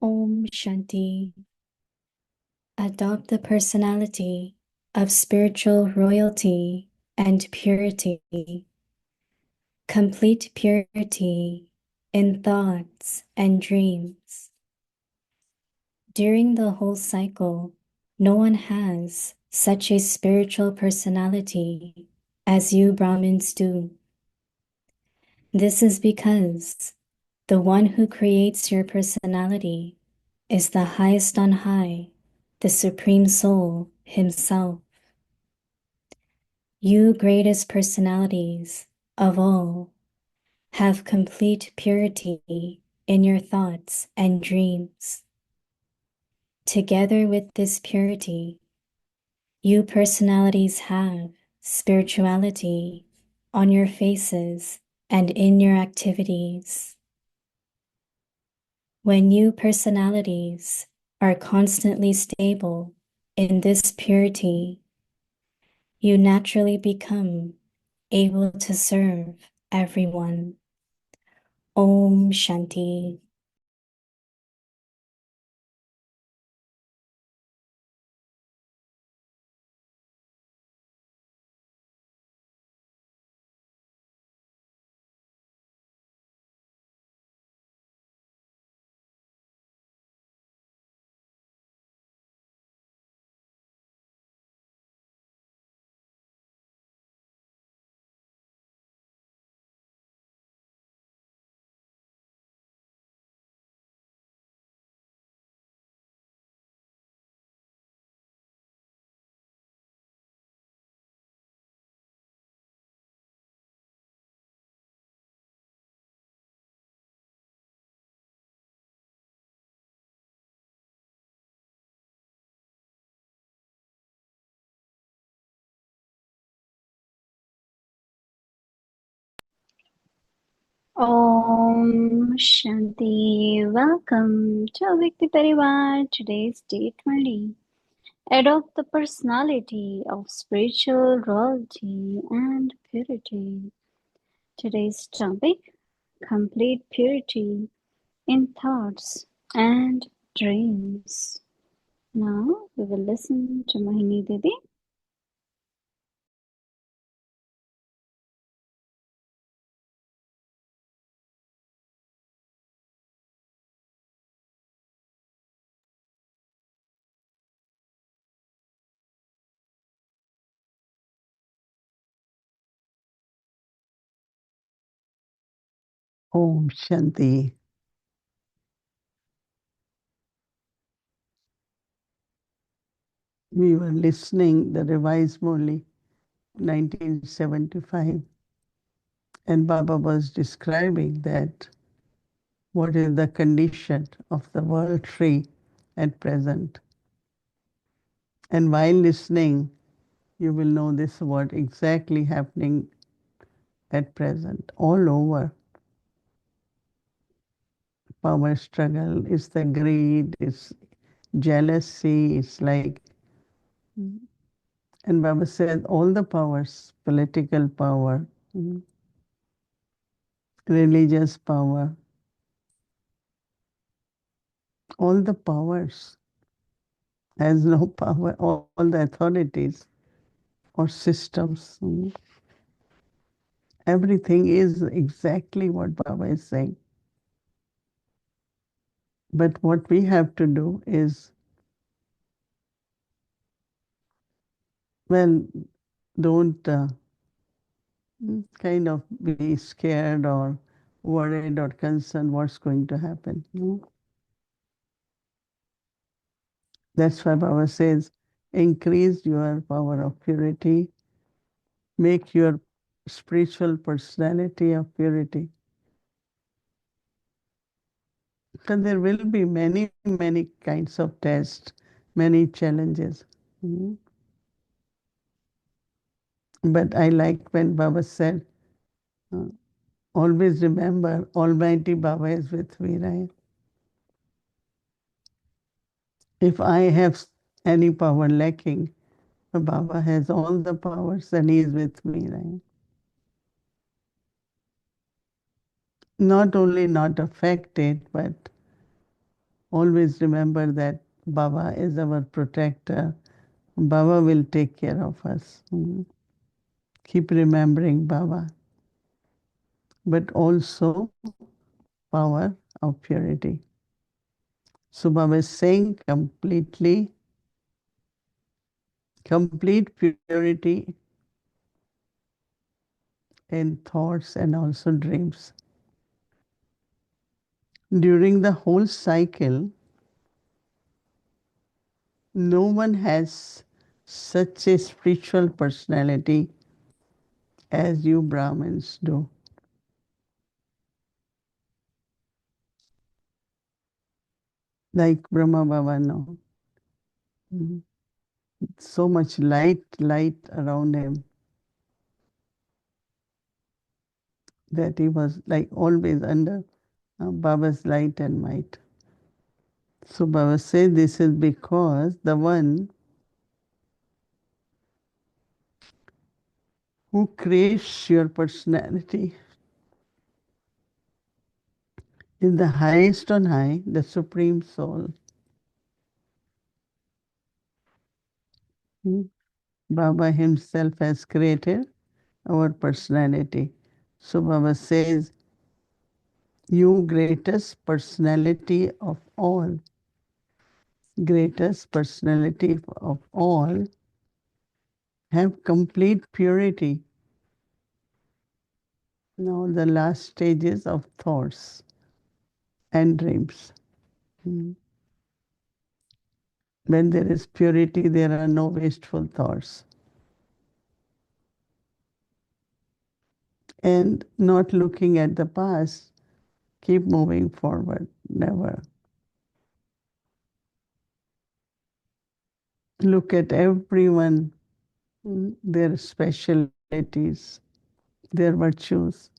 Om Shanti. Adopt the personality of spiritual royalty and purity, complete purity in thoughts and dreams. During the whole cycle, no one has such a spiritual personality as you Brahmins do. This is because the one who creates your personality is the highest on high, the Supreme Soul Himself. You greatest personalities of all have complete purity in your thoughts and dreams. Together with this purity, you personalities have spirituality on your faces and in your activities. When you personalities are constantly stable in this purity, you naturally become able to serve everyone. Om Shanti. Om Shanti. Welcome to Avyakti Parivar. Today's day 20. Adopt the personality of spiritual royalty and purity. Today's topic: complete purity in thoughts and dreams. Now we will listen to Mohini Didi. Om Shanti. We were listening the revised Murli 1975, and Baba was describing that what is the condition of the world tree at present. And while listening, you will know this what exactly happening at present all over. Power struggle is the greed, it's jealousy, it's like, and Baba said all the powers, political power, religious power, all the powers has no power, all the authorities or systems. Everything is exactly what Baba is saying. But what we have to do is, well, don't kind of be scared or worried or concerned what's going to happen. That's why Baba says, increase your power of purity, make your spiritual personality of purity. Because there will be many, many kinds of tests, many challenges. But I like when Baba said, uh, always remember, Almighty Baba is with me, right? If I have any power lacking, Baba has all the powers and He is with me, right? Not only not affected, but always remember that Baba is our protector. Baba will take care of us. Keep remembering Baba, but also power of purity. So Baba is saying complete purity in thoughts and also dreams. During the whole cycle, no one has such a spiritual personality as you Brahmins do. Like Brahma Baba, no. Mhm. So much light around him that he was like always under Baba's light and might. So Baba said this is because the one who creates your personality is the highest on high, the Supreme Soul. Hmm. Baba himself has created our personality. So Baba says, you greatest personality of all, greatest personality of all, have complete purity. Now the last stages of thoughts and dreams. Hmm. When there is purity, there are no wasteful thoughts. And not looking at the past, keep moving forward, never. Look at everyone, their specialities, their virtues.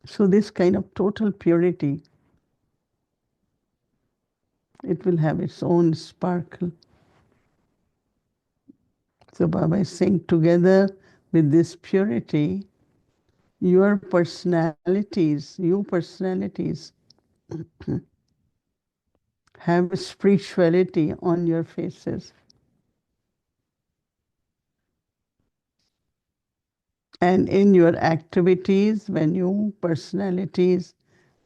So this kind of total purity, it will have its own sparkle. So Baba is saying together with this purity, your personalities have spirituality on your faces. And in your activities, when your personalities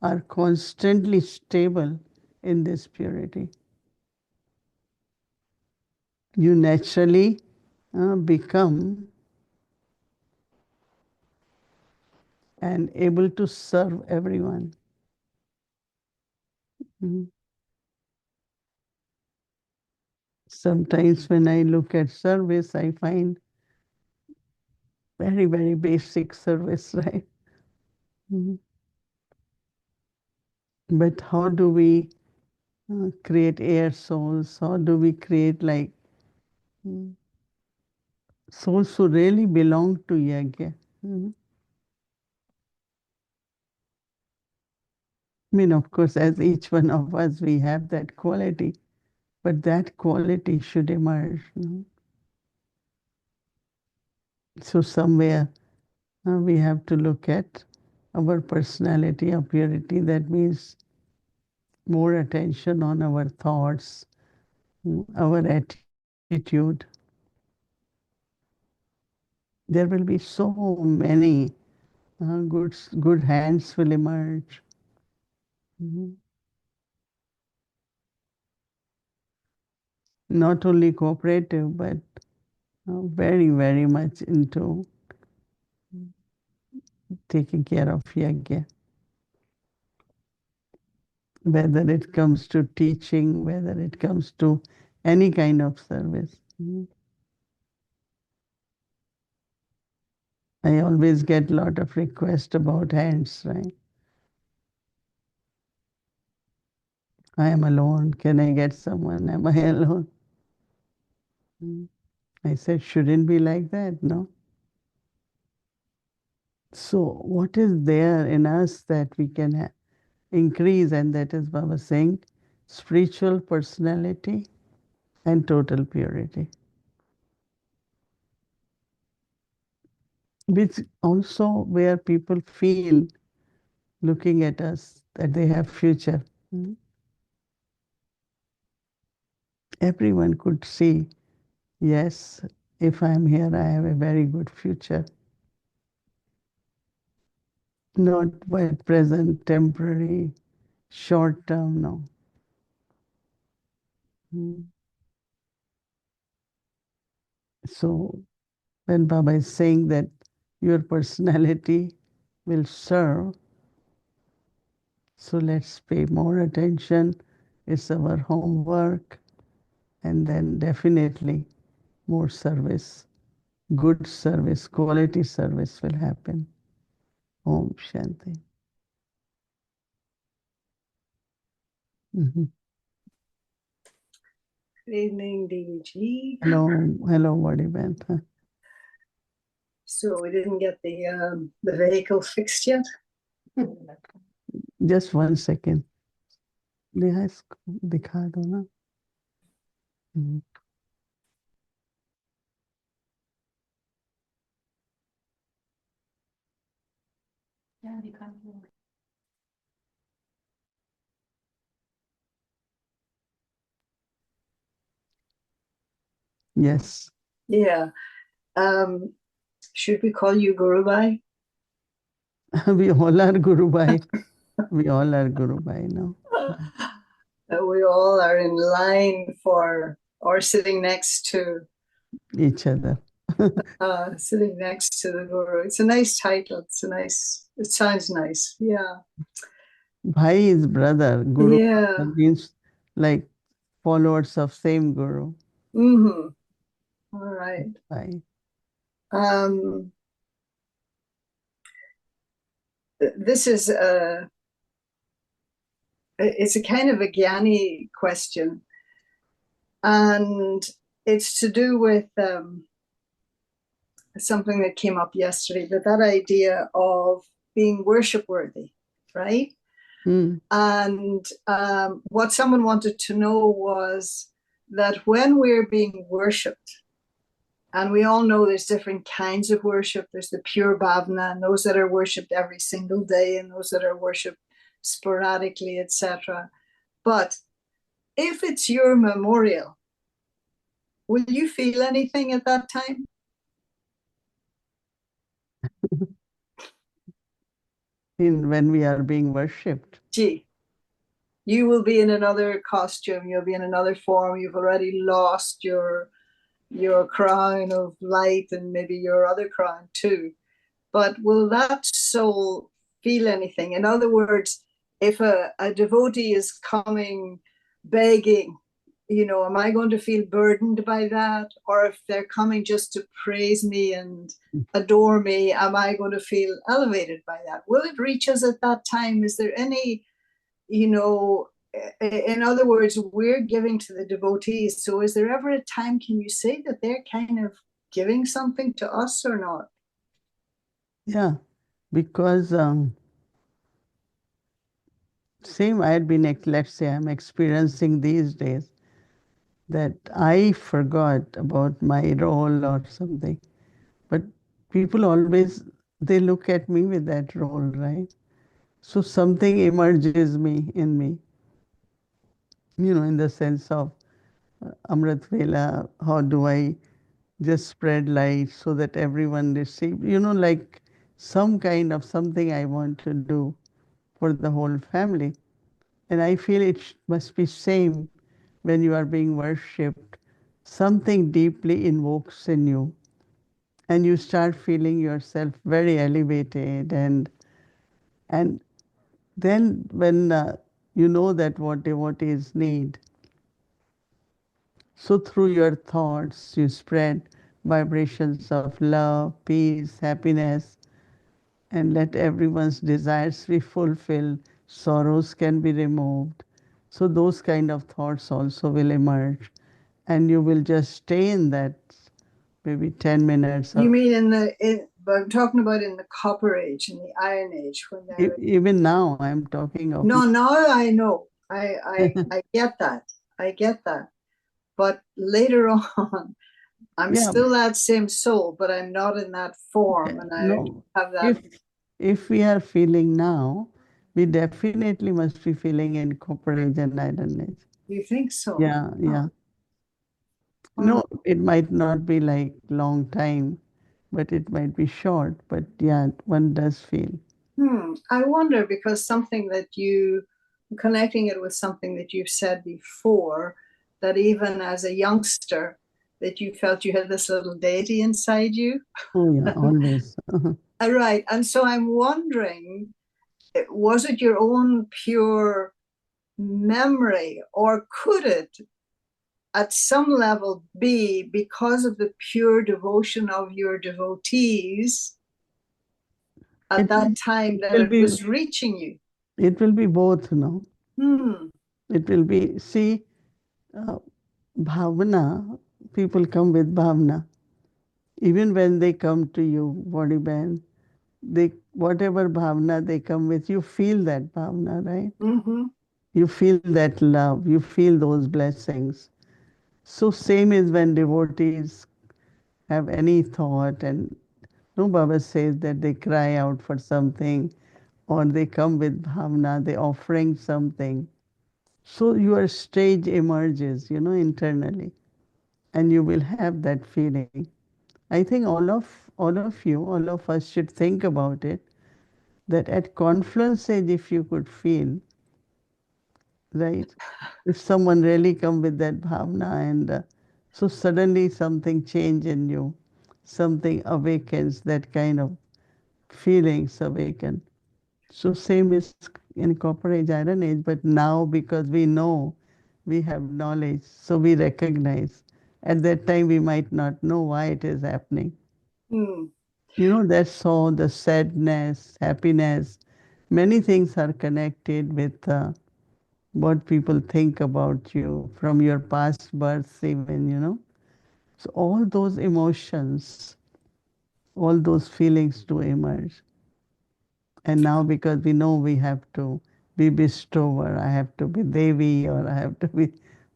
are constantly stable in this purity, you naturally become and able to serve everyone. Mhm. Sometimes when I look at service, I find very basic service, right? Mhm. But how do we create air souls? How do we create like mm, souls who really belong to Yajna? Mhm. I mean, of course, as each one of us, we have that quality, but that quality should emerge. So somewhere we have to look at our personality of purity. That means more attention on our thoughts, our attitude. There will be so many good hands will emerge. Mhm. Not only cooperative, but very much into taking care of yajna. Whether it comes to teaching, whether it comes to any kind of service. I always get a lot of requests about hands, right? I am alone. Can I get someone? Am I alone? Mm. I said, shouldn't be like that, no? So, what is there in us that we can increase? And that is Baba saying spiritual personality and total purity, which also where people feel looking at us that they have future. Everyone could see, yes, if I'm here, I have a very good future. Not by present, temporary, short term, no. So when Baba is saying that your personality will serve, so let's pay more attention. It's our homework, and then definitely more service, good service, quality service will happen. Om Shanti. Mhm. Good evening, Didi. Hello, Vadiben. So we didn't get the vehicle fixed yet. Just 1 second. Neha इसको दिखा दो ना. Yes. Yeah. Should we call you Guru Bhai? We all are Guru Bhai. We all are Guru Bhai now. We all are in line for, or sitting next to Each other. sitting next to the Guru. It's a nice title. It sounds nice. Yeah. Bhai is brother. Guru Yeah. means like followers of same Guru. Mm-hmm. All right. Bhai. This is it's a kind of a Gyani question, and it's to do with something that came up yesterday, but that idea of being worship worthy, right? And what someone wanted to know was that when we're being worshipped, and we all know there's different kinds of worship. There's the pure bhavana, and those that are worshipped every single day, and those that are worshipped sporadically, etc. But if it's your memorial, will you feel anything at that time? When we are being worshipped. Gee, you will be in another costume, you'll be in another form, you've already lost your crown of light and maybe your other crown too. But will that soul feel anything? In other words, if a devotee is coming begging, am I going to feel burdened by that? Or if they're coming just to praise me and adore me, am I going to feel elevated by that? Will it reach us at that time? Is there any, in other words, we're giving to the devotees. So is there ever a time, can you say that they're kind of giving something to us or not? Yeah, because same I had been, let's say I'm experiencing these days that I forgot about my role or something. But people always, they look at me with that role, right? So something emerges in me, in the sense of Amrit Vela, how do I just spread light so that everyone receives, like some kind of something I want to do for the whole family. And I feel it must be same when you are being worshipped. Something deeply invokes in you, and you start feeling yourself very elevated, and then when you know that what devotees need, so through your thoughts you spread vibrations of love, peace, happiness, and let everyone's desires be fulfilled, sorrows can be removed. So those kind of thoughts also will emerge, and you will just stay in that maybe 10 minutes. You mean but I'm talking about in the Copper Age, in the Iron Age, when even now I'm talking of. No, now I know. I get that. I get that. But later on, I'm still that same soul, but I'm not in that form, and I No, have that. if we are feeling now, we definitely must be feeling incorporate and idleness. You think so? Yeah, yeah. Oh, No, wow. it might not be like long time, but it might be short. But yeah, one does feel. I wonder because something that you connecting it with something that you've said before, that even as a youngster, that you felt you had this little deity inside you. Oh yeah, always. Right. And so I'm wondering, was it your own pure memory, or could it at some level be because of the pure devotion of your devotees at It will, that time it that will it be was reaching you? it will be both, no? Hmm. It will be, see, uh, bhavana, people come with bhavana. Even when they come to you, body band, they whatever bhavana they come with, you feel that bhavana, right? Mm-hmm. You feel that love, you feel those blessings. So same is when devotees have any thought, and no, Baba says that they cry out for something or they come with bhavana, they offering something. So your stage emerges, internally, and you will have that feeling. I think all of us should think about it, that at confluence age, if you could feel, right? If someone really come with that bhavna, and so suddenly something change in you, something awakens, that kind of feelings awaken. So same is in Copper Age, Iron Age, but now because we know, we have knowledge, so we recognize. At that time, we might not know why it is happening. Hmm. That's all the sadness, happiness, many things are connected with what people think about you from your past births, even. So all those emotions, all those feelings do emerge. And now because we know we have to be bestower, I have to be Devi or I have to be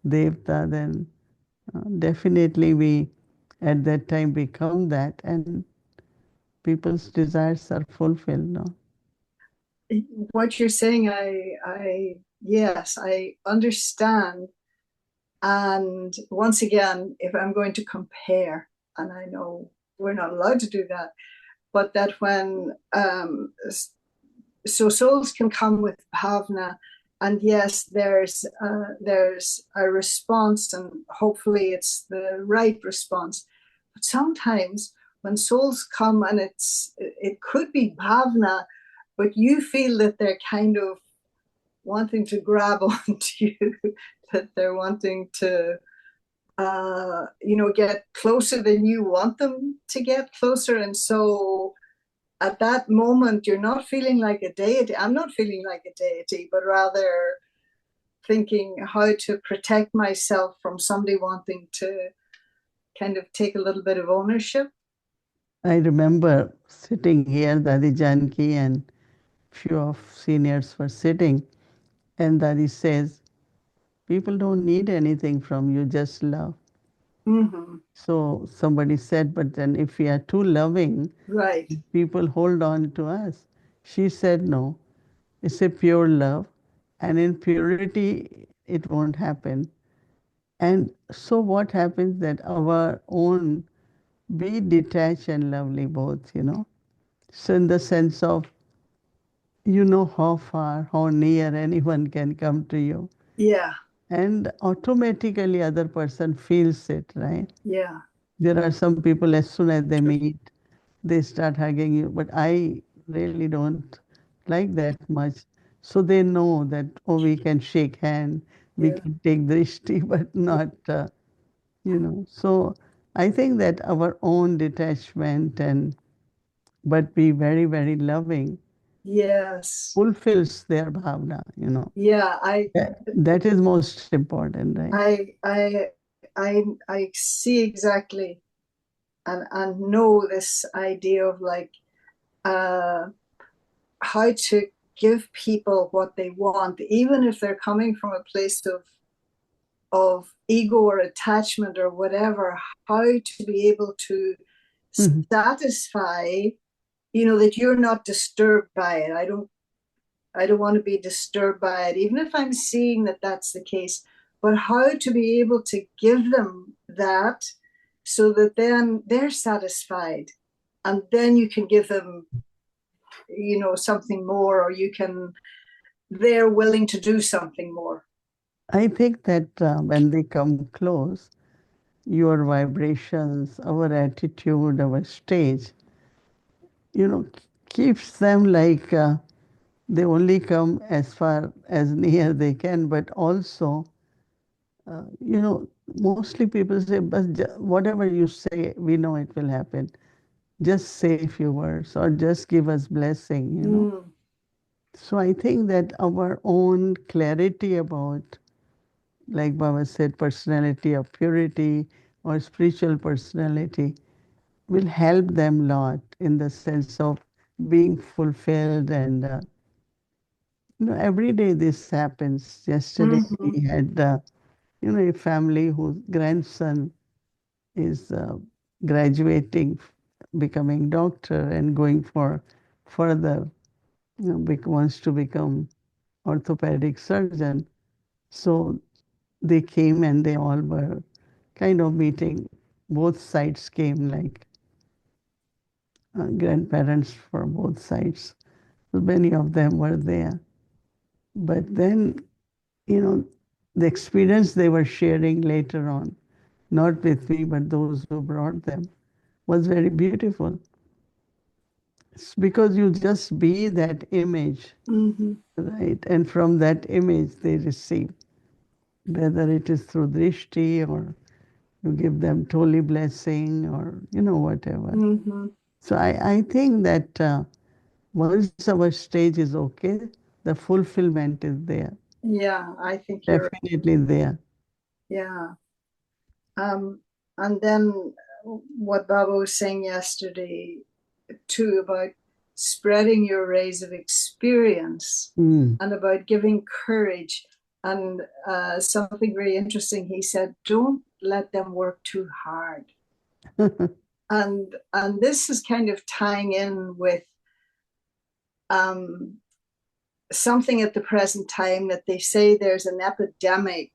Devta, then definitely we at that time become that, and people's desires are fulfilled now. What you're saying, yes, I understand. And once again, if I'm going to compare, and I know we're not allowed to do that, but that when so souls can come with bhavna, and yes, there's a response, and hopefully it's the right response. But sometimes when souls come and it could be bhavna, but you feel that they're kind of wanting to grab onto you, that they're wanting to get closer than you want them to get closer. And so at that moment, you're not feeling like a deity. I'm not feeling like a deity, but rather thinking how to protect myself from somebody wanting to kind of take a little bit of ownership. I remember sitting here, Dadi Janki and few of seniors were sitting, and Dadi says, people don't need anything from you, just love. Mm-hmm. So somebody said, but then if we are too loving, Right. people hold on to us. She said, no, it's a pure love, and in purity, it won't happen. And so what happens that our own, be detached and lovely both. So in the sense of, you know how far, how near anyone can come to you. Yeah. And automatically other person feels it, right? Yeah. There are some people, as soon as they meet, they start hugging you. But I really don't like that much. So they know that, oh, we can shake hand, we Yeah. can take drishti, but not. So I think that our own detachment and but be very, very loving Yes. fulfills their bhavna. Yeah. I That is most important, right? I I I see exactly, and know this idea of like uh how to give people what they want, even if they're coming from a place of ego or attachment or whatever, how to be able to Mhm. satisfy, that you're not disturbed by it. I don't I don't want to be disturbed by it, even if I'm seeing that that's the case. But how to be able to give them that so that then they're satisfied. And then you can give them, something more, or they're willing to do something more. I think that when they come close, your vibrations, our attitude, our stage, keeps them like they only come as far as near they can, but also, mostly people say, but whatever you say, we know it will happen. Just say a few words or just give us blessing. So I think that our own clarity about, like Baba said, personality of purity or spiritual personality will help them a lot in the sense of being fulfilled. And every day this happens. Yesterday we had a family whose grandson is graduating, becoming doctor, and going for further, wants to become orthopedic surgeon. So they came and they all were kind of meeting. Both sides came, like grandparents for both sides. So many of them were there. But then, you know, the experience they were sharing later on, not with me, but those who brought them, was very beautiful. It's because you just be that image, right? And from that image they receive, whether it is through drishti or you give them totally blessing or, whatever. So I think that once our stage is okay, the fulfillment is there. Yeah, I think you're Definitely there. Yeah. And then what Baba was saying yesterday too about spreading your rays of experience and about giving courage. And something very interesting, he said, don't let them work too hard. and this is kind of tying in with something at the present time that they say there's an epidemic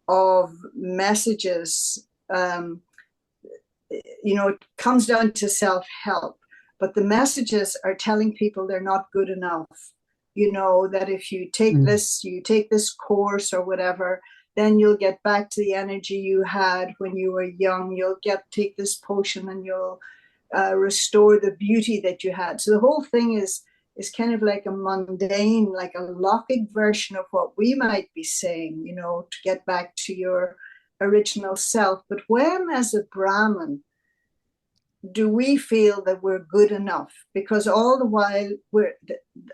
of messages. It comes down to self-help, but the messages are telling people they're not good enough. That if you take this course or whatever, then you'll get back to the energy you had when you were young. You'll take this potion and you'll restore the beauty that you had. So the whole thing is kind of like a mundane, like a Lokic version of what we might be saying, to get back to your original self. But when, as a Brahmin, do we feel that we're good enough? Because all the while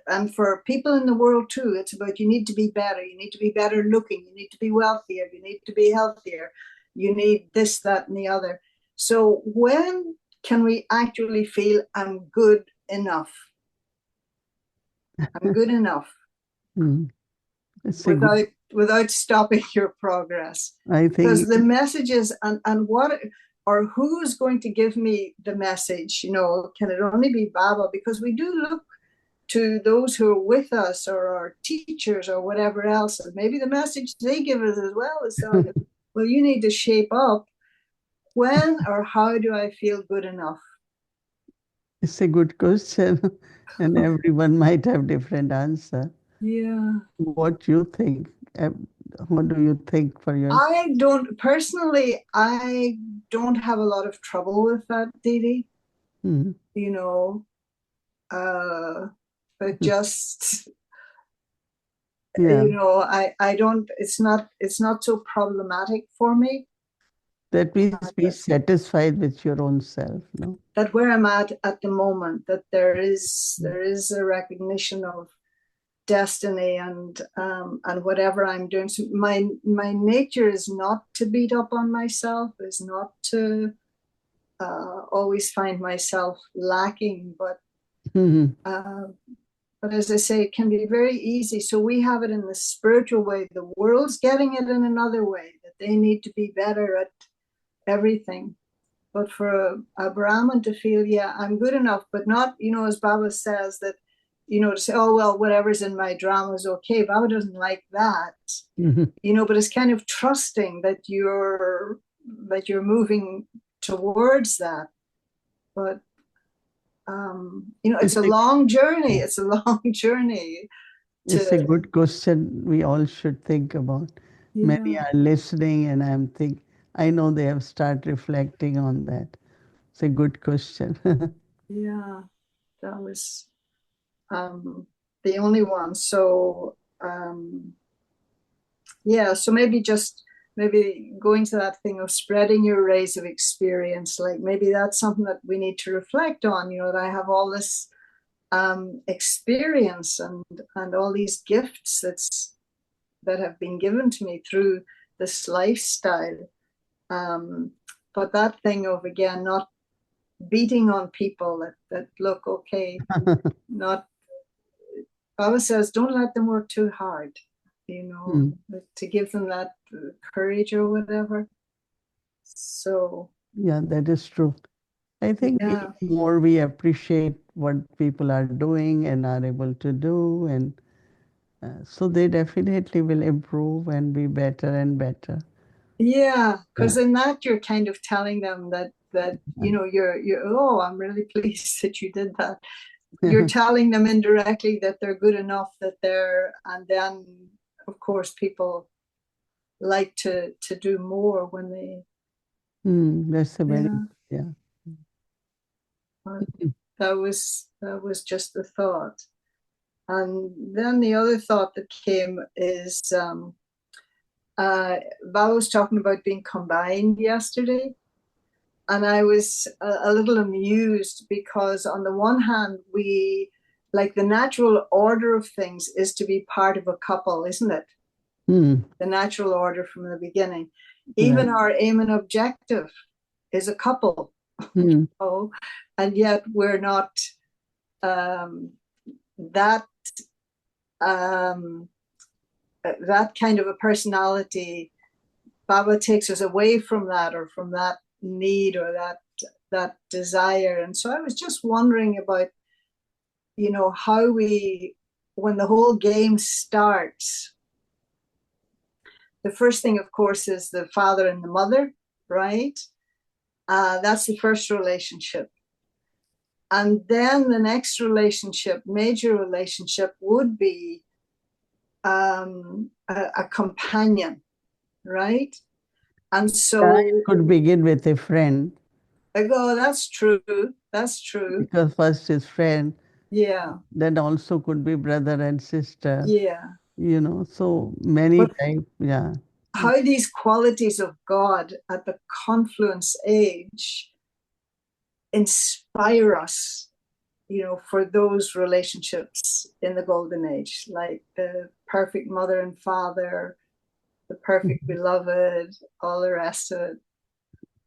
and for people in the world too, it's about you need to be better. You need to be better looking. You need to be wealthier. You need to be healthier. You need this, that, and the other. So when can we actually feel I'm good enough? I'm good enough without stopping your progress. I think because the messages and what or who's going to give me the message, can it only be Baba? Because we do look to those who are with us or our teachers or whatever else, and maybe the message they give us as well is well, you need to shape up. When or how do I feel good enough? It's a good question, and everyone might have different answer. Yeah. What do you think? What do you think for yourself? I don't have a lot of trouble with that, Didi. But just I don't. It's not so problematic for me. That means be satisfied with your own self, no? That where I'm at the moment, that there is a recognition of destiny and whatever I'm doing. So my nature is not to beat up on myself, is not to always find myself lacking, but as I say, it can be very easy. So we have it in the spiritual way. The world's getting it in another way, that they need to be better at everything. But for a Brahmin to feel, yeah, I'm good enough, but not, as Baba says, that to say, oh, well, whatever's in my drama is okay. Baba doesn't like that, Mhm. but it's kind of trusting that you're moving towards that. But it's It's a a, long journey. yeah, It's a long journey it's a to, good question we all should think about. Many yeah, are listening, and I know they have started reflecting on that. It's a good question. yeah, that was um, the only one. So, yeah, so maybe going to that thing of spreading your rays of experience, like maybe that's something that we need to reflect on, that I have all this experience and all these gifts that have been given to me through this lifestyle. But that thing of, again, not beating on people that look okay, not Baba says, don't let them work too hard, Mm. to give them that courage or whatever. So, Yeah, that is true. I think the yeah, more we appreciate what people are doing and are able to do, and so they definitely will improve and be better and better. yeah, Yeah. because in that you're kind of telling them that you're oh, I'm really pleased that you did that. You're telling them indirectly that they're good enough, and then of course people like to do more when they, That's a very, yeah. yeah. But that was just the thought. And then the other thought that came is, Val was talking about being combined yesterday. And I was a little amused because, on the one hand, like the natural order of things is to be part of a couple, isn't it? Hmm. The natural order from the beginning. Right. Even our aim and objective is a couple. Hmm. Oh, and yet we're not um, that um, that kind of a personality. Baba takes us away from that, or from that need, or that desire. And so I was just wondering about, how when the whole game starts, the first thing, of course, is the father and the mother, right? That's the first relationship. And then the next relationship, major relationship, would be a companion, right? And Yeah, it so could begin with a friend, I go, that's true. That's true. because first is friend, Yeah. then also could be brother and sister, Yeah. so many But type, yeah. how these qualities of God at the confluence age inspire us, for those relationships in the golden age, like the perfect mother and father, the perfect Mhm. beloved, all the rest of it.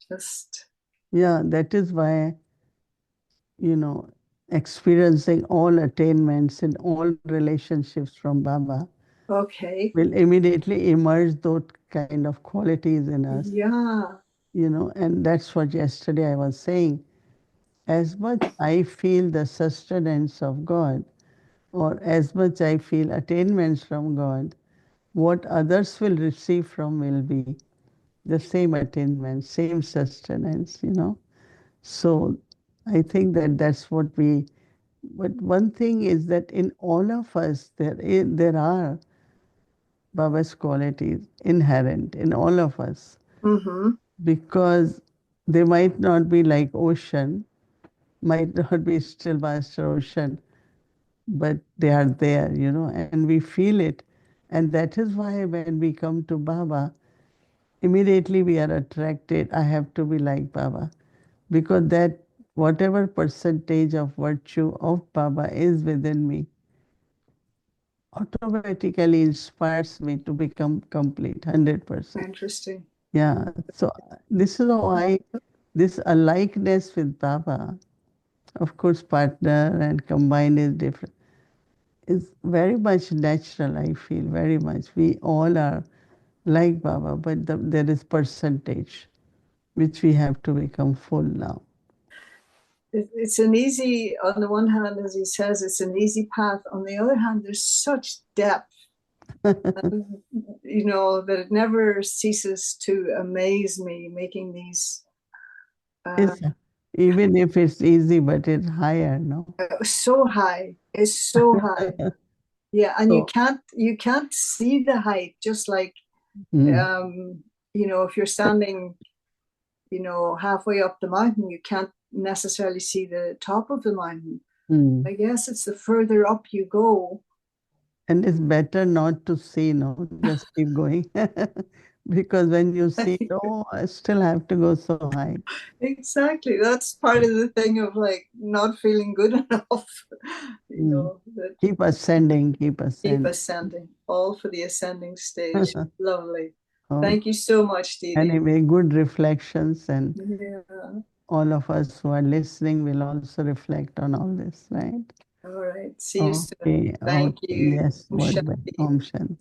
Just Yeah, that is why, you know, experiencing all attainments in all relationships from Baba okay. will immediately emerge those kind of qualities in us, Yeah. and that's what yesterday I was saying. As much I feel the sustenance of God, or as much I feel attainments from God, what others will receive from will be the same attainment, same sustenance. So I think that that's what but one thing is that in all of us, there are Baba's qualities inherent in all of us, Mm-hmm. because they might not be like ocean, might not be still master ocean, but they are there, and we feel it. And that is why when we come to Baba, immediately we are attracted. I have to be like Baba, because that whatever percentage of virtue of Baba is within me automatically inspires me to become complete 100%. Interesting. Yeah. So this is how this alikeness with Baba, of course, partner and combined is different. It's very much natural, I feel, very much. We all are like Baba, but there is percentage which we have to become full now. it's an easy, on the one hand, as he says, it's an easy path. On the other hand, there's such depth, that it never ceases to amaze me, making these It's, even if it's easy, but it's higher, no? so high. It's so high. Yeah, and So, you can't see the height, just like mm, if you're standing, halfway up the mountain, you can't necessarily see the top of the mountain. mm. I guess it's the further up you go. And it's better not to see, no, just keep going. Because when you see, oh, I still have to go so high. Exactly. That's part of the thing of like not feeling good enough. Mm. That Keep ascending, keep keep ascending. ascending, all for the ascending stage. Lovely. Oh, Thank you so much, Didi. anyway, good reflections, and Yeah. all of us who are listening will also reflect on all this, right? All right. See you soon. Okay, Thank okay, you. yes, Om what, Shanti. Om Shanti.